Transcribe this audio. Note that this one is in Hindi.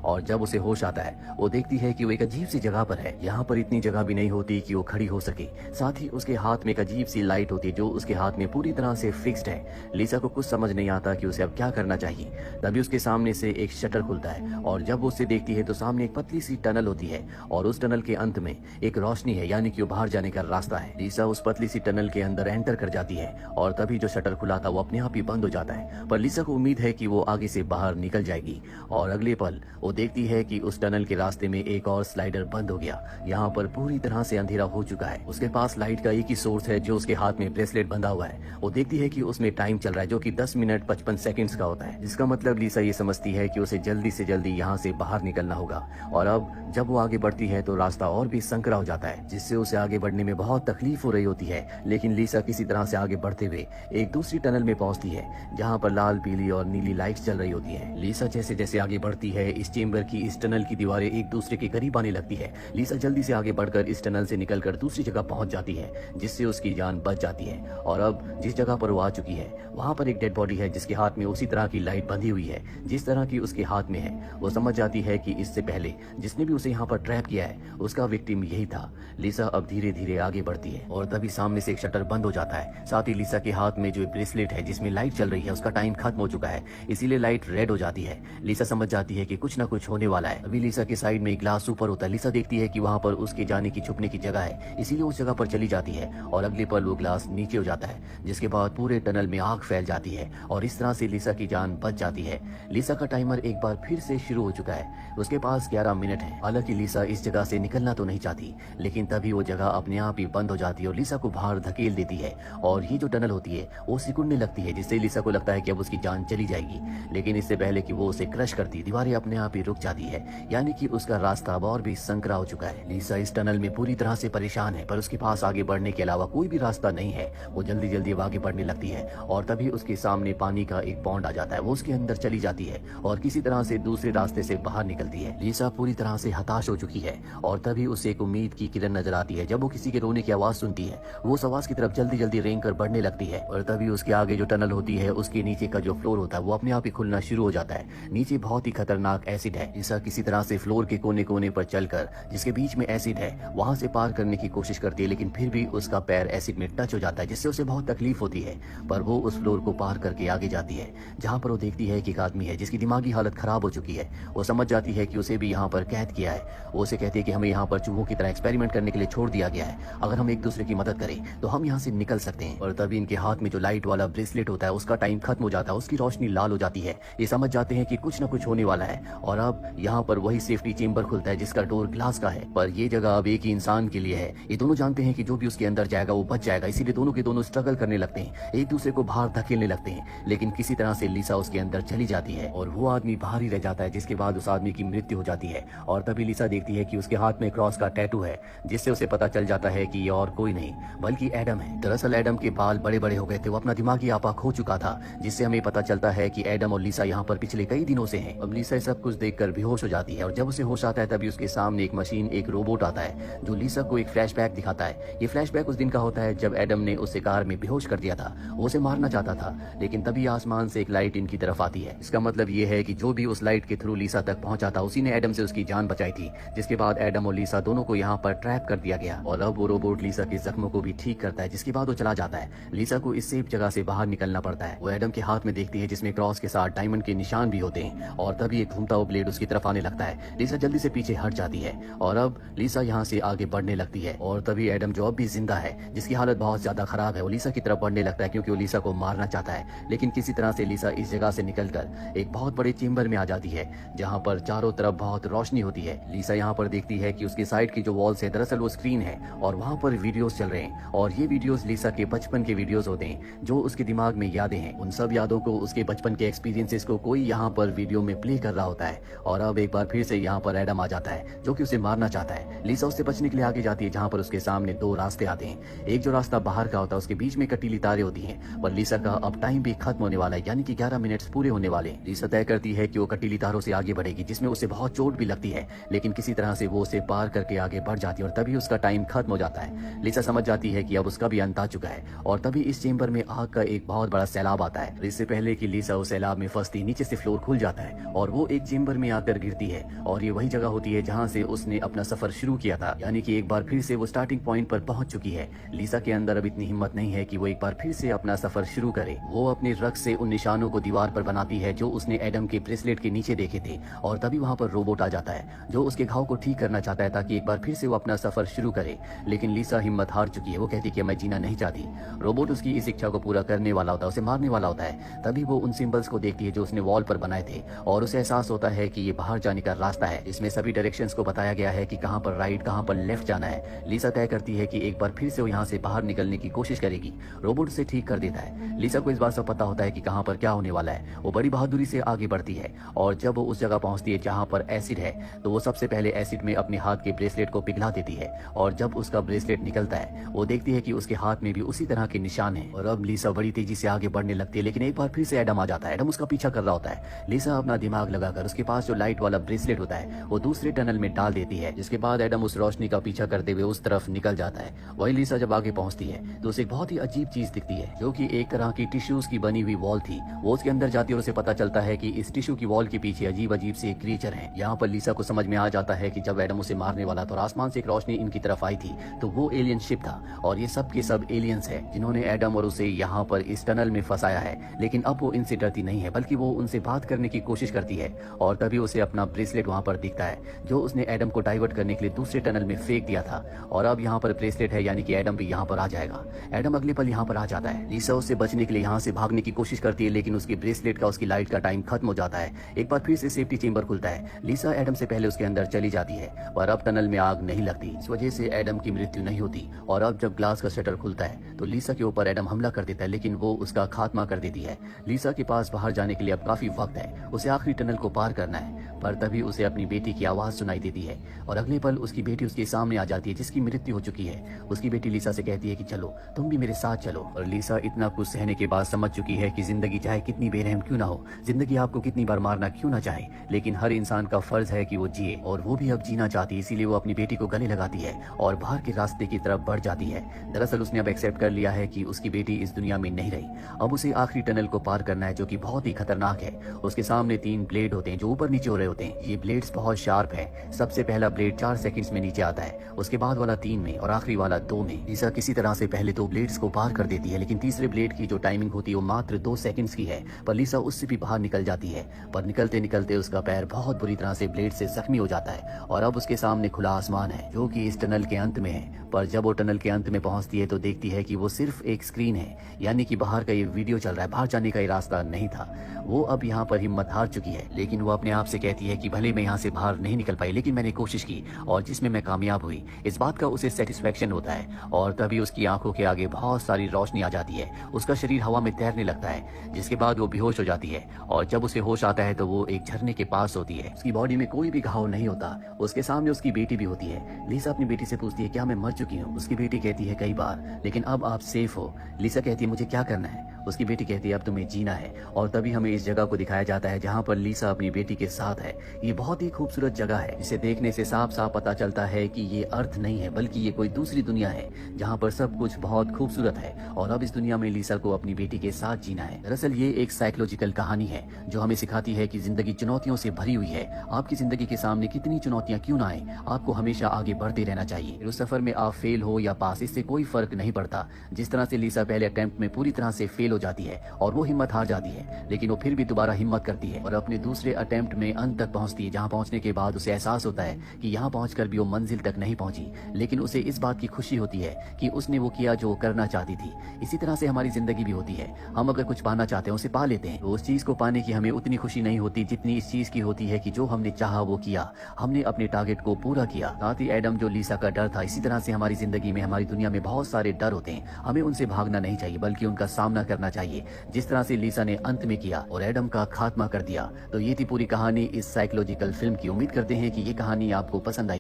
और जब उसे होश आता है वो देखती है कि वो एक अजीब सी जगह पर है। यहाँ पर इतनी जगह भी नहीं होती कि वो खड़ी हो सके। साथ ही उसके हाथ में एक अजीब सी लाइट होती है जो उसके हाथ में पूरी तरह से फिक्स्ड है। लिसा को कुछ समझ नहीं आता कि उसे अब क्या करना चाहिए। तभी उसके सामने से एक शटर खुलता है और जब वो उसे देखती है तो सामने एक पतली सी टनल होती है और उस टनल के अंत में एक रोशनी है, यानी कि वो बाहर जाने का रास्ता है। लिसा उस पतली सी टनल के अंदर एंटर कर जाती है और तभी जो शटर खुला था वो अपने आप ही बंद हो जाता है। पर लिसा को उम्मीद है कि वो आगे से बाहर निकल जाएगी और अगले पल वो देखती है कि उस टनल के रास्ते में एक और स्लाइडर बंद हो गया। यहाँ पर पूरी तरह से अंधेरा हो चुका है। उसके पास लाइट का एक ही सोर्स है जो उसके हाथ में ब्रेसलेट बंधा हुआ है। वो देखती है कि उसमें टाइम चल रहा है जो कि 10 मिनट 55 सेकंड्स का होता है, जिसका मतलब लिसा ये समझती है कि उसे जल्दी से जल्दी यहाँ से बाहर निकलना होगा। और अब जब वो आगे बढ़ती है तो रास्ता और भी संकरा हो जाता है, जिससे उसे आगे बढ़ने में बहुत तकलीफ हो रही होती है। लेकिन लिसा किसी तरह से आगे बढ़ते हुए एक दूसरी टनल में पहुंचती है जहाँ पर लाल, पीली और नीली लाइट्स जल रही होती है। लिसा जैसे जैसे आगे बढ़ती है इस चेंबर की, इस टनल की दीवारें एक दूसरे के करीब आने लगती है। लिसा जल्दी से आगे बढ़कर इस टनल से निकलकर दूसरी जगह पहुंच जाती है, जिससे उसकी जान बच जाती है। और अब जिस जगह पर वो आ चुकी है वहाँ पर एक डेड बॉडी है जिसके हाथ में उसी तरह की लाइट बंधी हुई है जिस तरह की उसके हाथ में है। वो समझ जाती है कि इससे पहले जिसने भी उसे यहाँ पर ट्रैप किया है उसका विक्टिम यही था। लिसा अब धीरे धीरे आगे बढ़ती है और तभी सामने से एक शटर बंद हो जाता है। साथ ही लिसा के हाथ में जो ब्रेसलेट है जिसमें लाइट चल रही है उसका टाइम खत्म हो चुका है, इसीलिए लाइट रेड हो जाती है। लिसा समझ जाती है कि कुछ ना कुछ होने वाला है। अभी लिसा के साइड में एक ग्लास ऊपर होता है। लिसा देखती है कि वहाँ पर उसके जाने की छुपने की जगह है, इसीलिए उस जगह पर चली जाती है और अगले पल वो ग्लास नीचे हो जाता है, जिसके बाद पूरे टनल में आग फैल जाती है और इस तरह से लिसा की जान बच जाती है। लिसा का टाइमर एक बार फिर से शुरू हो चुका है। उसके पास 11 मिनट है। हालांकि लिसा इस जगह से निकलना तो नहीं चाहती, लेकिन तभी वो जगह अपने आप ही बंद हो जाती है और लिसा को बाहर धकेल देती है और ये जो टनल होती है वो सिकुड़ने लगती है, जिससे लिसा को लगता है कि अब उसकी जान चली जाएगी। लेकिन इससे पहले कि वो उसे क्रश करती, दीवारें अपने आप ही रुक जाती है, यानी कि उसका रास्ता अब और भी संकरा हो चुका है। लिसा इस टनल में पूरी तरह से परेशान है, पर उसके पास आगे बढ़ने के अलावा कोई भी रास्ता नहीं है। वो जल्दी जल्दी आगे बढ़ने लगती है और तभी उसके सामने पानी का एक पॉन्ड आ जाता है। वो उसके अंदर चली जाती है और किसी तरह से दूसरे रास्ते से बाहर निकलती है। लिसा पूरी तरह से हताश हो चुकी है और तभी उसे एक उम्मीद की किरण नजर आती है। जब वो किसी के रोने की आवाज सुनती है वो उस आवाज की तरफ जल्दी जल्दी रेंग कर बढ़ने लगती है और तभी उसके आगे जो टनल होती है उसके नीचे का जो फ्लोर होता है वो अपने आप ही खुलना शुरू हो जाता है। नीचे बहुत ही खतरनाक एसिड है। लिसा किसी तरह से फ्लोर के कोने कोने पर चलकर जिसके बीच में एसिड है वहां से पार करने की कोशिश करती है, लेकिन फिर भी उसका पैर एसिड में टच हो जाता है, जिससे उसे बहुत तकलीफ होती है। पर वो उस फ्लोर को पार करके आगे जाती है जहाँ पर वो देखती है कि एक आदमी है जिसकी दिमागी हालत खराब हो चुकी है। वो समझ जाती है कि उसे भी यहाँ पर कैद किया है। वो उसे कहती है कि हमें यहाँ पर चूहों की तरह एक्सपेरिमेंट करने के लिए छोड़ दिया गया है, अगर हम एक दूसरे की मदद करें तो हम यहाँ से निकल सकते हैं। और तभी इनके हाथ में जो लाइट वाला ब्रेसलेट होता है उसका टाइम खत्म हो जाता है, उसकी रोशनी लाल हो जाती है। ये समझ जाते हैं कि कुछ न कुछ होने वाला है और अब यहाँ पर वही सेफ्टी चेंबर खुलता है जिसका डोर ग्लास का है, पर ये जगह अब एक ही इंसान के लिए है। ये दोनों जानते हैं कि जो भी उसके अंदर जाएगा वो बच जाएगा, इसीलिए दोनों के दोनों स्ट्रगल करने लगते हैं, एक दूसरे को बाहर धकेलने लगते हैं। लेकिन किसी तरह से लिसा उसके अंदर चली जाती है और वो आदमी बाहर ही रह जाता है, जिसके बाद उस आदमी की मृत्यु हो जाती है। और तभी लिसा देखती है कि उसके हाथ में क्रॉस का टैटू है, जिससे उसे पता चल जाता है कि ये और कोई नहीं बल्कि एडम है। दरअसल एडम के बाल बड़े बड़े हो गए थे, वो अपना दिमागी आपा खो चुका था, जिससे हमें पता चलता है कि एडम और लिसा यहाँ पर पिछले कई दिनों से हैं। अब लिसा सब कुछ देखकर बेहोश हो जाती है और जब उसे होश आता है तभी उसके सामने एक मशीन, एक रोबोट आता है जो लिसा को एक फ्लैशबैक दिखाता है। ये फ्लैशबैक उस दिन का होता है जब एडम ने उसे कार में बेहोश कर दिया था। वो उसे मारना चाहता था, लेकिन तभी आसमान से एक लाइट इनकी तरफ आती है। इसका मतलब ये है कि जो भी उस लाइट के थ्रू लिसा तक पहुंचा था उसी ने एडम से उसकी जान बचाई थी, जिसके बाद एडम और लिसा दोनों को यहाँ पर ट्रैप कर दिया गया। और अब वो रोबोट लिसा के जख्मों को भी ठीक करता है, जिसके बाद वो चला जाता है। लिसा को इस सेफ जगह से बाहर निकलना पड़ता है। वो एडम के हाथ में देखती है जिसमें क्रॉस के साथ डायमंड के निशान भी होते हैं और तभी एक घूमता हुआ ब्लेड उसकी तरफ आने लगता है। लिसा जल्दी से पीछे हट जाती है और अब लिसा यहाँ से आगे बढ़ने लगती है और तभी एडम जो अब भी जिंदा है, जिसकी हालत बहुत ज्यादा खराब है, वो लिसा की तरफ बढ़ने लगता है क्योंकि वो लिसा को मारना चाहता है। लेकिन किसी तरह से लिसा इस जगह से निकलकर एक बहुत बड़े चेंबर में आ जाती है जहाँ पर चारों तरफ बहुत रोशनी होती है। लिसा यहाँ पर देखती है कि उसकी साइड की जो वॉल्स है दरअसल वो स्क्रीन है और वहाँ पर वीडियोस चल रहे हैं और ये वीडियोस लिसा के बचपन के वीडियोस होते हैं जो उसके दिमाग में यादें हैं। उन सब यादों को, उसके बचपन के एक्सपीरियंसेस को कोई यहाँ पर वीडियो में प्ले कर रहा होता है। और अब एक बार फिर से यहाँ पर एडम आ जाता है जो कि उसे मारना चाहता है। लिसा उससे बचने के लिए आगे जाती है जहाँ पर उसके सामने दो रास्ते आते हैं। एक जो रास्ता बाहर का होता है उसके बीच में कटीली तारें होती हैं, पर लिसा का अब टाइम भी खत्म होने वाला है, यानी कि 11 मिनट्स पूरे होने वाले हैं। लिसा तय करती है कि वो कटीली तारों से आगे बढ़ेगी, जिसमें उसे बहुत चोट भी लगती है, लेकिन किसी तरह से वो उसे पार करके आगे बढ़ जाती है और तभी उसका टाइम खत्म हो जाता है। लिसा समझ जाती है कि अब उसका भी अंत आ चुका है और तभी इस चेंबर में आग का एक बहुत बड़ा सैलाब आता है। इससे पहले कि लिसा उस सैलाब में फंसती, नीचे से फ्लोर खुल जाता है और वो एक चेंबर चेंबर में आकर गिरती है और ये वही जगह होती है जहाँ से उसने अपना सफर शुरू किया था, यानी कि एक बार फिर से वो स्टार्टिंग पॉइंट पर पहुंच चुकी है। लिसा के अंदर अब इतनी हिम्मत नहीं है कि वो एक बार फिर से अपना सफर शुरू करे। वो अपने रग से उन निशानों को दीवार पर बनाती है जो उसने एडम के ब्रेसलेट के नीचे देखे थे, और तभी वहाँ पर रोबोट आ जाता है जो उसके घाव को ठीक करना चाहता है ताकि एक बार फिर से वो अपना सफर शुरू करे। लेकिन लिसा हिम्मत हार चुकी है। वो कहती है कि मैं जीना नहीं चाहती। रोबोट उसकी इस इच्छा को पूरा करने वाला होता है, उसे मारने वाला होता है। तभी वो उन सिंबल्स को देखती है जो उसने वॉल पर बनाए थे और उसे एहसास होता है कि ये बाहर जाने का रास्ता है। इसमें सभी डायरेक्शंस को बताया गया है कि कहाँ पर राइट कहाँ पर लेफ्ट जाना है। लिसा तय करती है कि एक बार फिर से वो यहाँ से बाहर निकलने की कोशिश करेगी। रोबोट उसे ठीक कर देता है। लिसा को इस बात से पता होता है कि कहाँ पर क्या होने वाला है। वो बड़ी बहादुरी से आगे बढ़ती है और जब वो उस जगह पहुंचती है जहाँ पर एसिड है तो वो सबसे पहले एसिड में अपने हाथ के ब्रेसलेट को पिघला देती है, और जब उसका ब्रेसलेट निकलता है वो देखती है कि उसके हाथ में भी उसी तरह के निशान हैं। और अब लिसा बड़ी तेजी से आगे बढ़ने लगती है, लेकिन एक बार फिर से एडम आ जाता है। एडम उसका पीछा कर रहा होता है। लिसा अपना दिमाग लगाकर उसके पास जो लाइट वाला ब्रेसलेट होता है वो दूसरे टनल में डाल देती है, जिसके बाद एडम उस रोशनी का पीछा करते हुए उस तरफ निकल जाता है। वही लिसा जब आगे पहुंचती है तो उसे एक बहुत ही अजीब चीज दिखती है जो कि एक तरह की टिश्यूज की बनी हुई वॉल थी। वो उसके अंदर जाती है और उसे पता चलता है कि इस टिश्यू की वॉल के पीछे अजीब अजीब से क्रीचर हैं। यहाँ पर लिसा को समझ में आ जाता है कि जब एडम उसे मारने वाला था और आसमान से एक रोशनी इनकी तरफ आई थी तो वो एलियन शिप था, और ये सब के सब एलियंस है जिन्होंने एडम और उसे यहाँ पर इस टनल में फंसाया है। लेकिन अब वो इनसे डरती नहीं है, बल्कि वो उनसे बात करने की कोशिश करती है। और तभी उसे अपना ब्रेसलेट वहाँ पर दिखता है जो उसने एडम को डाइवर्ट करने के लिए दूसरे टनल में फेंक दिया था। और अब यहाँ पर ब्रेसलेट है, यानी कि एडम भी यहाँ पर आ जाएगा। एडम अगले पल यहाँ पर आ जाता है। लिसा उससे बचने के लिए यहाँ से भागने की कोशिश करती है, लेकिन उसकी ब्रेसलेट का उसकी लाइट का टाइम खत्म हो जाता है। एक बार फिर से सेफ्टी चेंबर खुलता है। लिसा एडम से पहले उसके अंदर चली जाती है, पर अब टनल में आग नहीं लगती। इस वजह से एडम की मृत्यु नहीं होती। और अब जब ग्लास का शटर खुलता है तो लिसा के ऊपर एडम हमला कर देता है, लेकिन वो उसका खात्मा कर देती है। लिसा के पास बाहर जाने के लिए अब काफी वक्त है, उसे आखिरी टनल को पार करना है। पर तभी उसे अपनी बेटी की आवाज सुनाई देती है और अगले पल उसकी बेटी उसके सामने आ जाती है जिसकी मृत्यु हो चुकी है। उसकी बेटी लिसा से कहती है कि चलो तुम भी मेरे साथ चलो। और लिसा इतना कुछ सहने के बाद समझ चुकी है कि जिंदगी चाहे कितनी बेरहम क्यों ना हो, जिंदगी आपको कितनी बार मारना क्यों ना चाहे, लेकिन हर इंसान का फर्ज है कि वो जिए। और वो भी अब जीना चाहती है, इसीलिए वो अपनी बेटी को गले लगाती है और बाहर के रास्ते की तरफ बढ़ जाती है। दरअसल उसने अब एक्सेप्ट कर लिया है कि उसकी बेटी इस दुनिया में नहीं रही। अब उसे आखिरी टनल को पार करना है जो कि बहुत ही खतरनाक है। उसके सामने 3 ब्लेड होते हैं जो ऊपर नीचे हो रहे होते हैं। ये ब्लेड्स बहुत शार्प है। सबसे पहला ब्लेड 4 सेकंड्स में नीचे आता है, उसके बाद वाला 3 में और आखिरी वाला 2 में। लिसा किसी तरह से पहले 2 ब्लेड्स को पार कर देती है, लेकिन तीसरे ब्लेड की जो टाइमिंग होती है वो मात्र 2 सेकंड्स की है। पर लिसा उससे भी बाहर निकल जाती है, पर निकलते निकलते उसका पैर बहुत बुरी तरह से ब्लेड से जख्मी हो जाता है। और अब उसके सामने खुला आसमान है जो कि इस टनल के अंत में है। पर जब वो टनल के अंत में पहुंचती है तो देखती है कि वो सिर्फ एक स्क्रीन है, यानी कि बाहर का ये वीडियो चल रहा है, बाहर जाने का ये रास्ता नहीं था। वो अब यहाँ पर हिम्मत हार चुकी है, लेकिन वो अपने आप से कहती है कि भले मैं यहाँ से बाहर नहीं निकल पाई, लेकिन मैंने कोशिश की और जिसमें मैं कामयाब हुई, इस बात का उसे सेटिस्फेक्शन होता है। और तभी उसकी आंखों के आगे बहुत सारी रोशनी आ जाती है। उसका शरीर हवा में तैरने लगता है, जिसके बाद वो बेहोश हो जाती है। और जब उसे होश आता है तो वो एक झरने के पास होती है। उसकी बॉडी में कोई भी घाव नहीं होता। उसके सामने उसकी बेटी भी होती है। लिसा अपनी बेटी से पूछती है क्या मैं मर चुकी हूँ। उसकी बेटी कहती है कई बार, लेकिन अब आप सेफ हो। लिसा कहती है मुझे क्या करना है। उसकी बेटी कहती है अब तुम्हें जीना है। और तभी हमें इस जगह को दिखाया जाता है जहाँ पर लिसा अपनी बेटी के साथ है। ये बहुत ही खूबसूरत जगह है, जिसे देखने से साफ साफ पता चलता है कि ये अर्थ नहीं है, बल्कि ये कोई दूसरी दुनिया है जहाँ पर सब कुछ बहुत खूबसूरत है। और अब इस दुनिया में लिसा को अपनी बेटी के साथ जीना है। दरअसल ये एक साइकोलॉजिकल कहानी है जो हमें सिखाती है कि जिंदगी चुनौतियों से भरी हुई है। आपकी जिंदगी के सामने कितनी चुनौतियां क्यों ना आए, आपको हमेशा आगे बढ़ते रहना चाहिए। उस सफर में आप फेल हो या पास, इससे कोई फर्क नहीं पड़ता। जिस तरह से लिसा पहले अटेम्प्ट में पूरी तरह से फेल हो जाती है और वो हिम्मत हार जाती है, लेकिन वो फिर भी दोबारा हिम्मत करती है और अपने दूसरे अटेम्प्ट में अंत तक पहुंचती है, जहां पहुंचने के बाद उसे एहसास होता है कि यहां पहुंचकर भी वो मंजिल तक नहीं पहुंची, लेकिन उसे इस बात की खुशी होती है कि उसने वो किया जो करना चाहती थी। इसी तरह से हमारी जिंदगी भी होती है। हम अगर कुछ पाना चाहते हैं, उसे पा लेते हैं, तो उस चीज को पाने की हमें उतनी खुशी नहीं होती जितनी इस चीज की होती है कि जो हमने चाहा वो किया, हमने अपने टारगेट को पूरा किया। साथ ही एडम जो लिसा का डर था, इसी तरह से हमारी जिंदगी में, हमारी दुनिया में बहुत सारे डर होते हैं। हमें उनसे भागना नहीं चाहिए, बल्कि उनका सामना करना चाहिए, जिस तरह से लिसा ने अंत में किया और एडम का खात्मा कर दिया। तो ये थी पूरी कहानी इस साइकोलॉजिकल फिल्म की। उम्मीद करते हैं कि ये कहानी आपको पसंद आई।